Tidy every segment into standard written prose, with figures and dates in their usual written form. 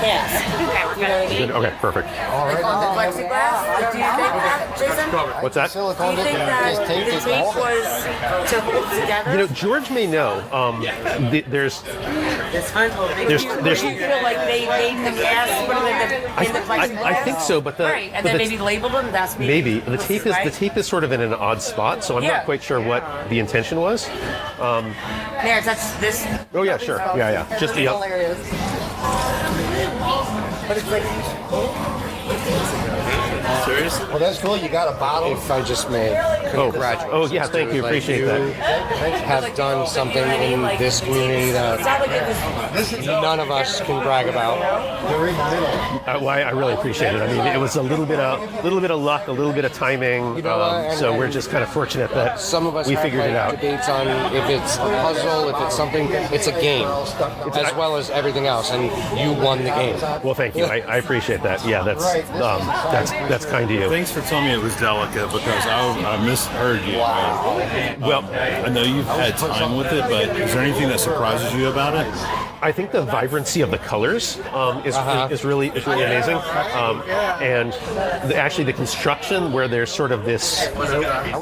mask. You know what I mean? Okay, perfect. Like on the plexiglass. Do you think that, Jason? What's that? Do you think that the tape was to hold together? You know, George may know. There's Do you feel like they made the mask put them in the plexiglass? I think so, but right, and then maybe labeled them. That's maybe the tape is sort of in an odd spot, so I'm not quite sure what the intention was. There, that's this. Oh yeah, sure, yeah. Just the hilarious. But it's like. Seriously? Well, that's cool. You got a bottle. If I just may congratulate. Oh yeah, thank you. Appreciate that. Have done something in this community that none of us can brag about. Well, I really appreciate it. I mean, it was a little bit of luck, a little bit of timing. So we're just kind of fortunate that some of us we have figured it out. Debates on if it's a puzzle, if it's something. It's a game, as well as everything else, and you won the game. Well, thank you. I appreciate that. Yeah, that's kind of you. Thanks for telling me it was delicate because I misheard you. Well, I know you've had time with it, but is there anything that surprises you about it? I think the vibrancy of the colors is really amazing, and actually the construction where there's sort of this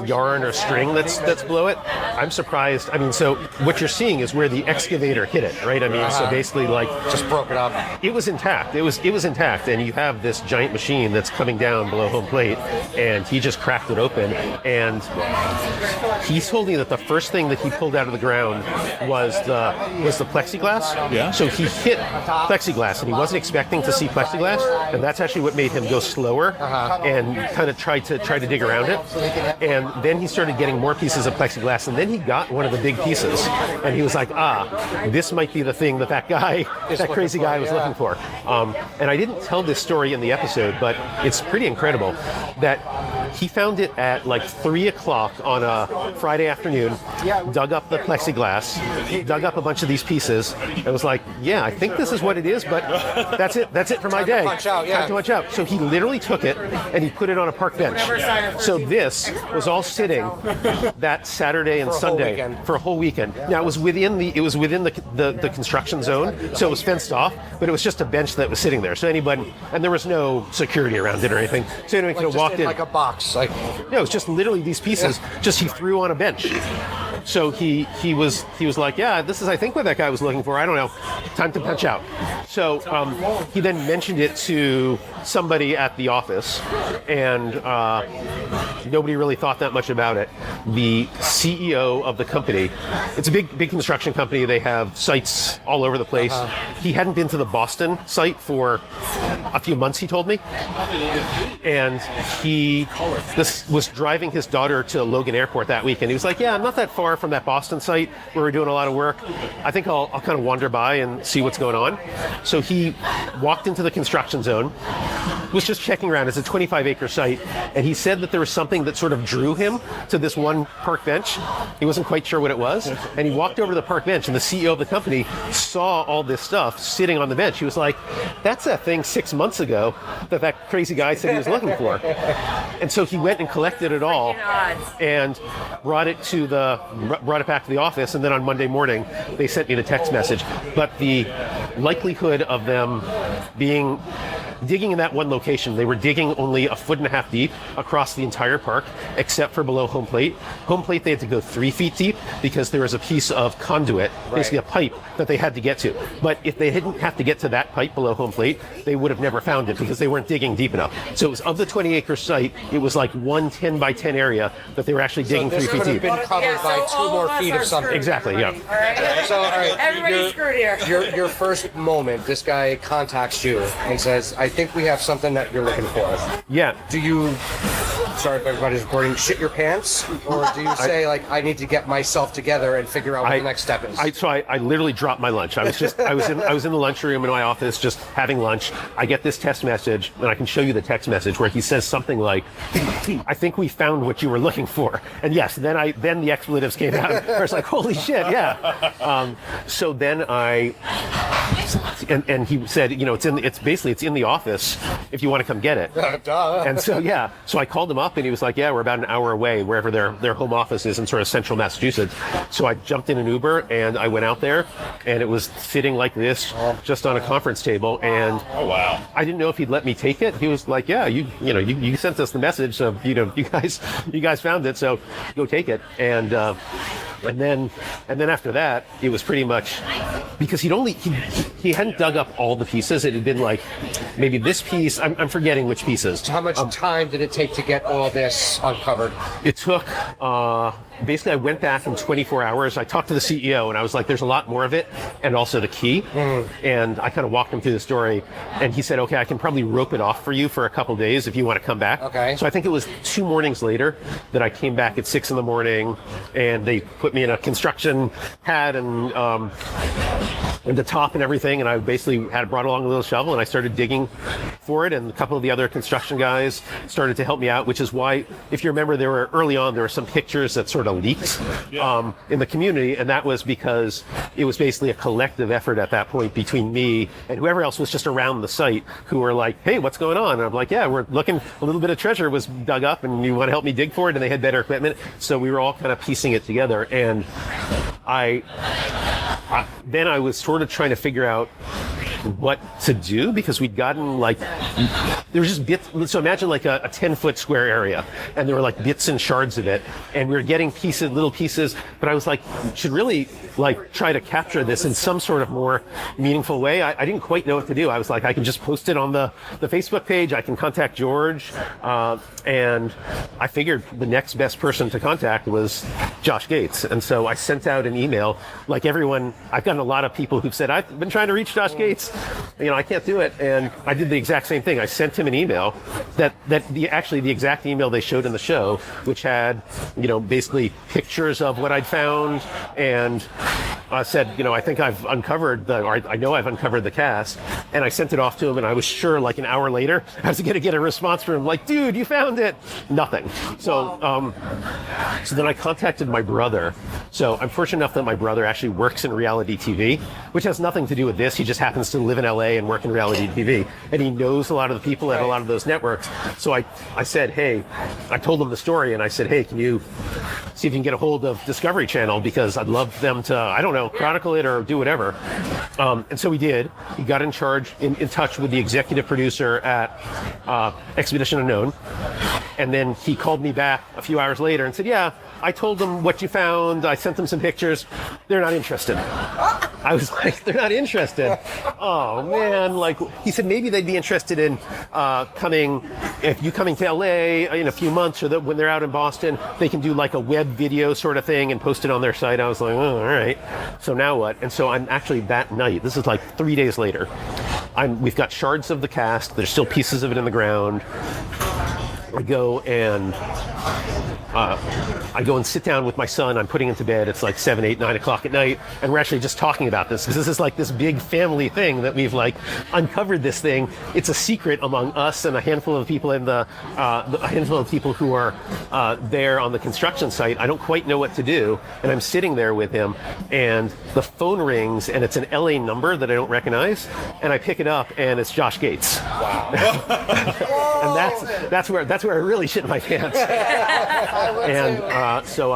yarn or string that's below it. I'm surprised. I mean, so what you're seeing is where the excavator hit it, right? I mean, so basically, like, just broke it up. It was intact. It was intact, and you have this giant machine that's coming down below home plate, and he just cracked it open. And he told me that the first thing that he pulled out of the ground was the plexiglass. Yeah. So he hit plexiglass, and he wasn't expecting to see plexiglass, and that's actually what made him go slower and kind of try to dig around it. And then he started getting more pieces of plexiglass, and then he got one of the big pieces, and he was like, this might be the thing that crazy guy was looking for. And I didn't tell this story in the episode, but it's pretty incredible that he found it at like 3 o'clock on a Friday afternoon, dug up the plexiglass, dug up a bunch of these pieces, and was like, yeah, I think this is what it is, but that's it for my day. Time to punch out. So he literally took it and he put it on a park bench. So this was all sitting that Saturday and Sunday for a whole weekend. Now it was within the construction zone, so it was fenced off, but it was just a bench that was sitting there. So anybody, and there was no security around it or anything, so anyone could have walked in like a box. Like no, it's just literally these pieces. Just he threw on a bench. So he was like, yeah, this is I think what that guy was looking for. I don't know. Time to punch out. So he then mentioned it to somebody at the office, and nobody really thought that much about it. The CEO of the company, it's a big construction company. They have sites all over the place. He hadn't been to the Boston site for a few months, he told me, and he was driving his daughter to Logan Airport that week, and he was like, yeah, I'm not that far from that Boston site where we're doing a lot of work. I think I'll kind of wander by and see what's going on. So he walked into the construction zone, was just checking around. It's a 25-acre site, and he said that there was something that sort of drew him to this one park bench. He wasn't quite sure what it was, and he walked over to the park bench, and the CEO of the company saw all this stuff sitting on the bench. He was like, that's that thing 6 months ago that crazy guy said he was looking for. And so he went and collected it all and brought it back to the office, and then on Monday morning they sent me the text message. But the likelihood of them digging in that one location, they were digging only 1.5 feet deep across the entire park, except for below home plate. Home plate, they had to go 3 feet deep because there was a piece of conduit, basically a pipe that they had to get to. But if they didn't have to get to that pipe below home plate, they would have never found it because they weren't digging deep enough. So it was of the 20-acre site, it was like 1 10 by 10 area that they were actually digging 3 feet deep. Been covered by 2 more feet of something. Exactly, yeah. All right. So, all right, Everybody's screwed here. Your first moment, this guy contacts you and says, I think we have something that you're looking for. Yeah. Do you, sorry if everybody's recording, shit your pants? Or do you say, I need to get myself together and figure out what the next step is? I literally dropped my lunch. I was in the lunchroom in my office just having lunch. I get this text message, and I can show you the text message where he says something like, I think we found what you were looking for. And yes, then the expletives came out. I was like, holy shit, yeah. So then and he said, it's in the office if you want to come get it. And so I called him up, and he was like, yeah, we're about an hour away, wherever their home office is in sort of central Massachusetts. So I jumped in an Uber, and I went out there, and it was sitting like this, just on a conference table. And I didn't know if he'd let me take it. He was like, yeah, you sent us the message, so you guys found it, so go take it. And then after that, it was pretty much, because he hadn't dug up all the pieces. It had been like maybe this piece. I'm forgetting which pieces. So how much time did it take to get all this uncovered? It took basically, I went back in 24 hours. I talked to the CEO, and I was like, there's a lot more of it, and also the key. And I kind of walked him through the story, and he said, okay, I can probably rope it off for you for a couple days if you want to come back. Okay. So I think it was 2 mornings later that I came back at 6 a.m, and they put me in a construction hat and the top and everything, and I basically brought along a little shovel, and I started digging for it, and a couple of the other construction guys started to help me out, which is why, if you remember, there were some pictures that sort of leaked in the community, and that was because it was basically a collective effort at that point between me and whoever else was just around the site, who were like, hey, what's going on? And I'm like, yeah, we're looking, a little bit of treasure was dug up, and you want to help me dig for it? And they had better equipment, so we were all kind of piecing it together. And then I was sort of trying to figure out what to do, because we'd gotten there was just bits. So imagine like a 10-foot square area, and there were like bits and shards of it, and we were getting little pieces, but I was like, should really try to capture this in some sort of more meaningful way. I didn't quite know what to do. I was like, I can just post it on the Facebook page, I can contact George, and I figured the next best person to contact was Josh Gates. And so I sent out an email, like everyone. I've gotten a lot of people who've said, I've been trying to reach Josh Gates, I can't do it. And I did the exact same thing. I sent him an email actually the exact email they showed in the show, which had, basically pictures of what I'd found, and said, I think I know I've uncovered the cast. And I sent it off to him, and I was sure like an hour later I was going to get a response from him like, dude, you found it. Nothing. So then I contacted my brother. So I'm fortunate enough that my brother actually works in reality TV, which has nothing to do with this. He just happens to live in LA and work in reality TV, and he knows a lot of the people at a lot of those networks. So I said, hey, I told him the story, and I said, hey, can you see if you can get a hold of Discovery Channel, because I'd love them to, chronicle it or do whatever. And so we did. He got in touch with the executive producer at Expedition Unknown, and then he called me back a few hours later and said, yeah, I told them what you found. I sent them some pictures. They're not interested. I was like, they're not interested. Oh man! He said maybe they'd be interested in coming to LA in a few months, or that when they're out in Boston, they can do like a web video sort of thing and post it on their site. I was like, oh, all right. So now what? And so I'm actually that night. This is like 3 days later. We've got shards of the cast. There's still pieces of it in the ground. I go and sit down with my son. I'm putting him to bed. It's like 7, 8, 9 o'clock at night, and we're actually just talking about this, because this is like this big family thing that we've uncovered this thing. It's a secret among us and a handful of people who are there on the construction site. I don't quite know what to do, and I'm sitting there with him, and the phone rings, and it's an LA number that I don't recognize, and I pick it up, and it's Josh Gates. Wow. And that's where I really shit my pants. And so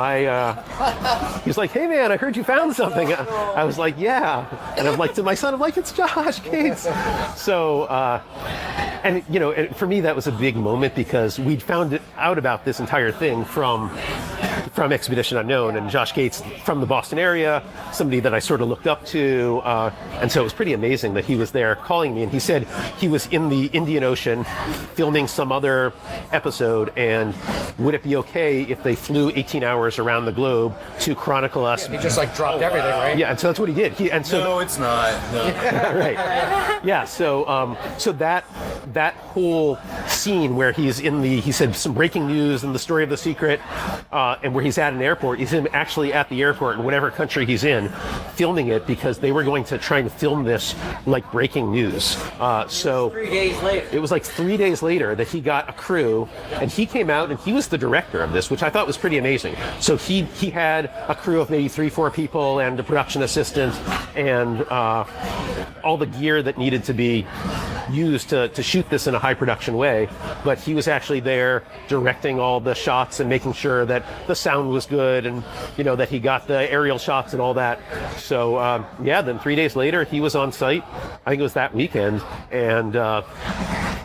he was like, hey man, I heard you found something. I was like, yeah. And I'm like, to my son, I'm like, it's Josh Gates. So, and for me, that was a big moment, because we'd found out about this entire thing from Expedition Unknown, and Josh Gates from the Boston area, somebody that I sort of looked up to. And so it was pretty amazing that he was there calling me, and he said he was in the Indian Ocean filming some other episode, and would it be okay if they flew 18 hours around the globe to chronicle us? He just dropped everything, right? Yeah, and so that's what he did. No, it's not. No. Right. Yeah. So that whole scene where he said some breaking news and the story of the secret, and where he's at an airport. He's him actually at the airport in whatever country he's in, filming it because they were going to try and film this like breaking news. So 3 days later. it was like 3 days later that he got a crew, and he came out and he was the director of this, which I thought was pretty amazing. So he had a crew of maybe 3-4 people and a production assistant and all the gear that needed to be used to shoot this in a high production way, but he was actually there directing all the shots and making sure that the sound was good and that he got the aerial shots and all that. So then 3 days later he was on site. I think it was that weekend, and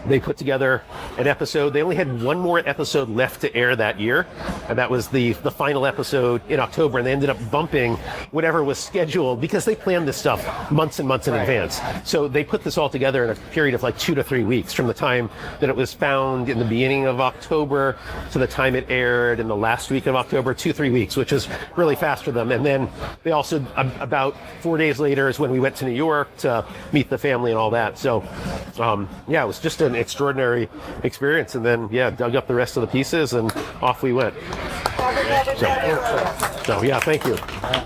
they put together an episode. They only had one more episode left to air that year, and that was the final episode in October, and they ended up bumping whatever was scheduled because they planned this stuff months and months in advance. So they put this all together in a period of like 2 to 3 weeks from the time that it was found in the beginning of October to the time it aired in the last week of October, 2-3 weeks, which is really fast for them. And then they also, about 4 days later is when we went to New York to meet the family and all that. So it was just an extraordinary experience, and then dug up the rest of the pieces and off we went. So thank you.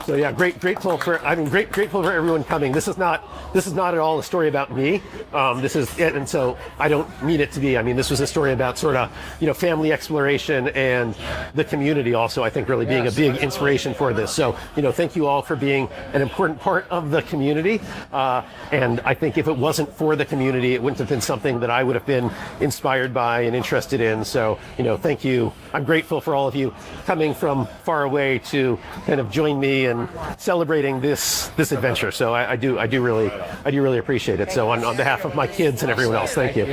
So grateful for everyone coming. This is not at all a story about me. This is it, and so I don't need it to be. I mean, this was a story about sort of family exploration and the community also, I think, really being a big inspiration for this. So thank you all for being an important part of the community. And I think if it wasn't for the community, it wouldn't have been something that I would have been inspired by and interested in. So thank you. I'm grateful for all of you coming from far away to kind of join me in celebrating this adventure. So I do really appreciate it. So on behalf of my kids and everyone else, thank you.